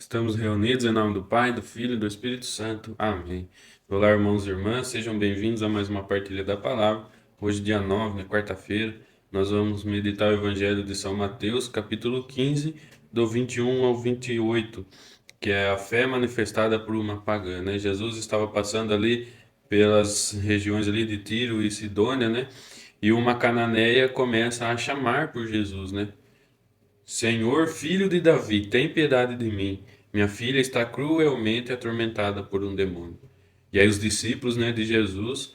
Estamos reunidos em nome do Pai, do Filho e do Espírito Santo. Amém. Olá, irmãos e irmãs, sejam bem-vindos a mais uma partilha da palavra. Hoje, dia 9, quarta-feira, nós vamos meditar o Evangelho de São Mateus, capítulo 15, do 21 ao 28, que é a fé manifestada por uma pagã, né? Jesus estava passando ali pelas regiões ali de Tiro e Sidônia, né? E uma cananeia começa a chamar por Jesus, né? Senhor, filho de Davi, tem piedade de mim. Minha filha está cruelmente atormentada por um demônio. E aí os discípulos, né, de Jesus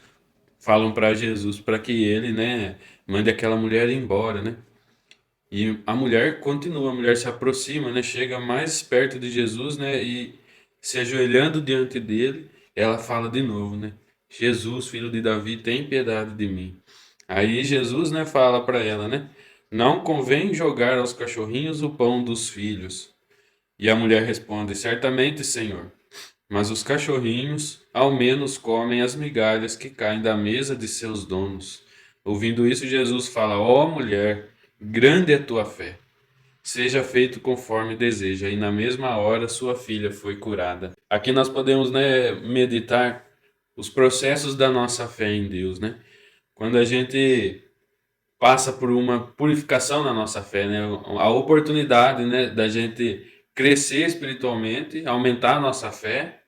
falam para Jesus para que ele, né, mande aquela mulher embora, né? E a mulher continua, a mulher se aproxima, né, chega mais perto de Jesus, né, e se ajoelhando diante dele, ela fala de novo, né? Jesus, filho de Davi, tem piedade de mim. Aí Jesus, né, fala para ela, né? Não convém jogar aos cachorrinhos o pão dos filhos. E a mulher responde: Certamente, Senhor, mas os cachorrinhos ao menos comem as migalhas que caem da mesa de seus donos. Ouvindo isso, Jesus fala: Ó mulher, grande é tua fé. Seja feito conforme deseja. E na mesma hora sua filha foi curada. Aqui nós podemos, né, meditar os processos da nossa fé em Deus, né? Quando a gente passa por uma purificação na nossa fé, né? A oportunidade, né, da gente crescer espiritualmente, aumentar a nossa fé,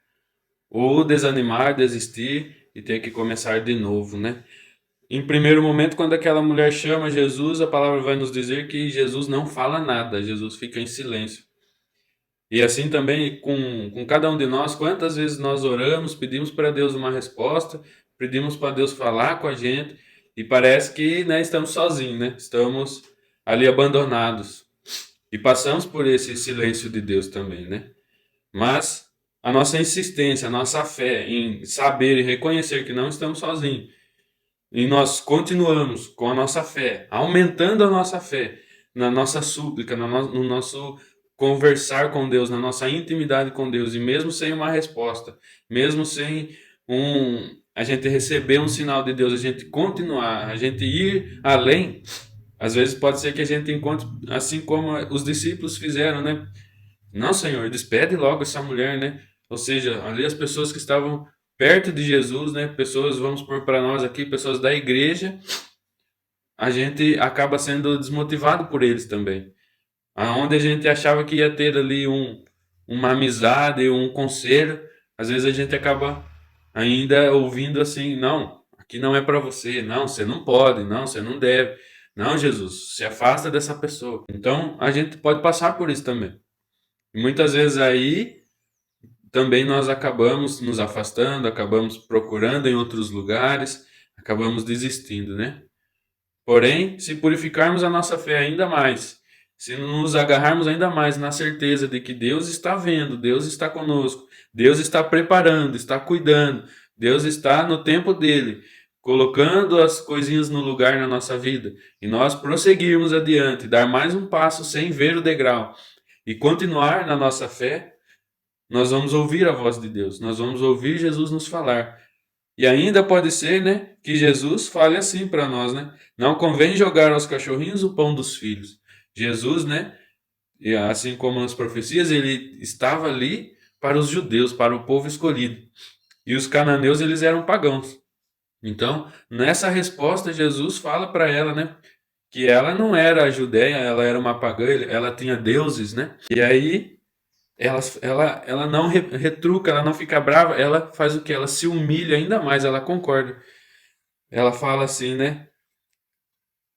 ou desanimar, desistir e ter que começar de novo, né? Em primeiro momento, quando aquela mulher chama Jesus, a palavra vai nos dizer que Jesus não fala nada, Jesus fica em silêncio. E assim também com cada um de nós, quantas vezes nós oramos, pedimos para Deus uma resposta, pedimos para Deus falar com a gente, e parece que, né, estamos sozinhos, né? Estamos ali abandonados. E passamos por esse silêncio de Deus também, né? Mas a nossa insistência, a nossa fé em saber e reconhecer que não estamos sozinhos, e nós continuamos com a nossa fé, aumentando a nossa fé na nossa súplica, no nosso conversar com Deus, na nossa intimidade com Deus, e mesmo sem uma resposta, mesmo sem a gente receber um sinal de Deus, a gente continuar, a gente ir além, às vezes pode ser que a gente encontre, assim como os discípulos fizeram, né? Não, Senhor, despede logo essa mulher, né? Ou seja, ali as pessoas que estavam perto de Jesus, né? Pessoas, vamos pôr para nós aqui, pessoas da igreja, a gente acaba sendo desmotivado por eles também. Aonde a gente achava que ia ter ali uma amizade, um conselho, às vezes a gente acaba ainda ouvindo assim, não, aqui não é para você, não, você não pode, não, você não deve. Não, Jesus, se afasta dessa pessoa. Então, a gente pode passar por isso também. E muitas vezes aí também nós acabamos nos afastando, acabamos procurando em outros lugares, acabamos desistindo, né? Porém, se purificarmos a nossa fé ainda mais, se nos agarrarmos ainda mais na certeza de que Deus está vendo, Deus está conosco, Deus está preparando, está cuidando, Deus está no tempo dele, colocando as coisinhas no lugar na nossa vida, e nós prosseguirmos adiante, dar mais um passo sem ver o degrau e continuar na nossa fé, nós vamos ouvir a voz de Deus, nós vamos ouvir Jesus nos falar. E ainda pode ser, né, que Jesus fale assim para nós, né? Não convém jogar aos cachorrinhos o pão dos filhos. Jesus, né, e assim como nas profecias, ele estava ali para os judeus, para o povo escolhido. E os cananeus, eles eram pagãos. Então, nessa resposta, Jesus fala para ela, né, que ela não era judeia, ela era uma pagã, ela tinha deuses, né? E aí ela não retruca, ela não fica brava, ela faz o que? Ela se humilha ainda mais, ela concorda. Ela fala assim, né?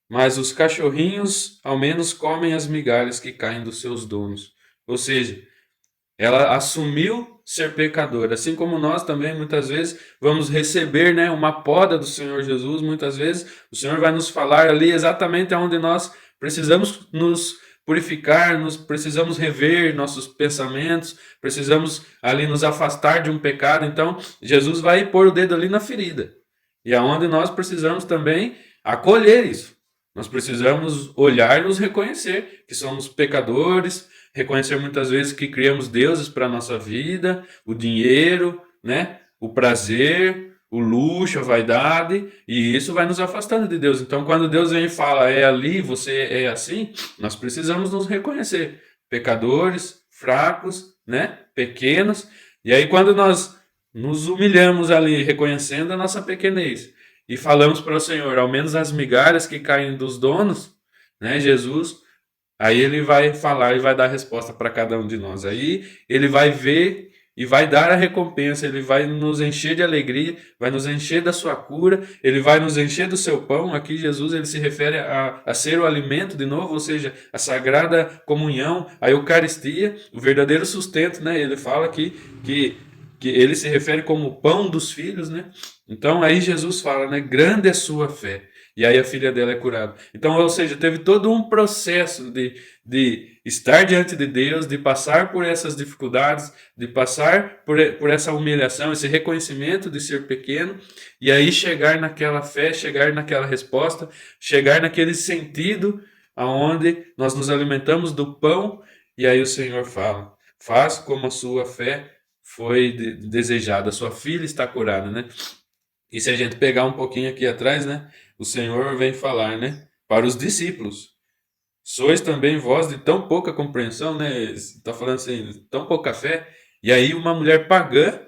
Mas os cachorrinhos ao menos comem as migalhas que caem dos seus donos. Ou seja, ela assumiu ser pecadora, assim como nós também muitas vezes vamos receber, né, uma poda do Senhor Jesus. Muitas vezes o Senhor vai nos falar ali exatamente aonde nós precisamos nos purificar, nos precisamos rever nossos pensamentos, precisamos ali nos afastar de um pecado. Então Jesus vai pôr o dedo ali na ferida, e aonde nós precisamos também acolher isso. Nós precisamos olhar e nos reconhecer que somos pecadores, reconhecer muitas vezes que criamos deuses para a nossa vida, o dinheiro, né? O prazer, o luxo, a vaidade, e isso vai nos afastando de Deus. Então, quando Deus vem e fala, é ali, você é assim, nós precisamos nos reconhecer. pecadores, fracos, né? Pequenos. E aí quando nós nos humilhamos ali, reconhecendo a nossa pequenez, e falamos para o Senhor, ao menos as migalhas que caem dos donos, né, Jesus, aí ele vai falar e vai dar a resposta para cada um de nós. Aí ele vai ver e vai dar a recompensa, ele vai nos encher de alegria, vai nos encher da sua cura, ele vai nos encher do seu pão. Aqui Jesus ele se refere a ser o alimento de novo, ou seja, a sagrada comunhão, a Eucaristia, o verdadeiro sustento, né? Ele fala aqui que ele se refere como o pão dos filhos, né? Então aí Jesus fala, né? Grande é sua fé. E aí a filha dela é curada. Então, ou seja, teve todo um processo de estar diante de Deus, de passar por essas dificuldades, de passar por essa humilhação, esse reconhecimento de ser pequeno, e aí chegar naquela fé, chegar naquela resposta, chegar naquele sentido aonde nós nos alimentamos do pão, e aí o Senhor fala, faz como a sua fé foi desejada, a sua filha está curada, né? E se a gente pegar um pouquinho aqui atrás, né? O Senhor vem falar, né? Para os discípulos. Sois também vós de tão pouca compreensão, né? Está falando assim, tão pouca fé. E aí uma mulher pagã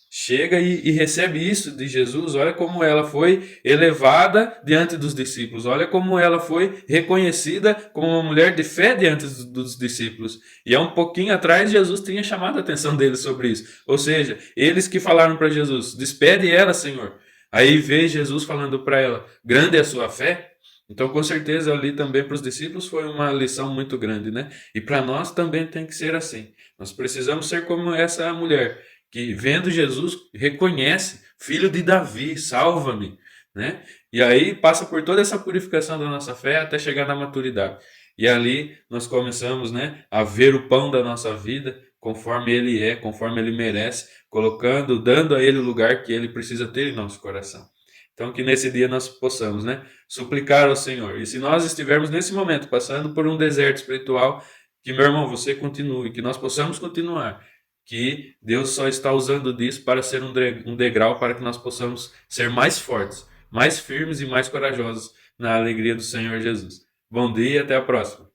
chega e recebe isso de Jesus. Olha como ela foi elevada diante dos discípulos. Olha como ela foi reconhecida como uma mulher de fé diante dos discípulos. E há um pouquinho atrás Jesus tinha chamado a atenção deles sobre isso. Ou seja, eles que falaram para Jesus, despede ela, Senhor. Aí vê Jesus falando para ela, grande é a sua fé. Então, com certeza, ali também para os discípulos foi uma lição muito grande, né? E para nós também tem que ser assim. Nós precisamos ser como essa mulher, que vendo Jesus, reconhece, filho de Davi, salva-me, né? E aí passa por toda essa purificação da nossa fé até chegar na maturidade. E ali nós começamos, né, a ver o pão da nossa vida, conforme ele é, conforme ele merece, colocando, dando a ele o lugar que ele precisa ter em nosso coração. Então, que nesse dia nós possamos, né, suplicar ao Senhor. E se nós estivermos nesse momento passando por um deserto espiritual, que, meu irmão, você continue, que nós possamos continuar. Que Deus só está usando disso para ser um degrau para que nós possamos ser mais fortes, mais firmes e mais corajosos na alegria do Senhor Jesus. Bom dia e até a próxima.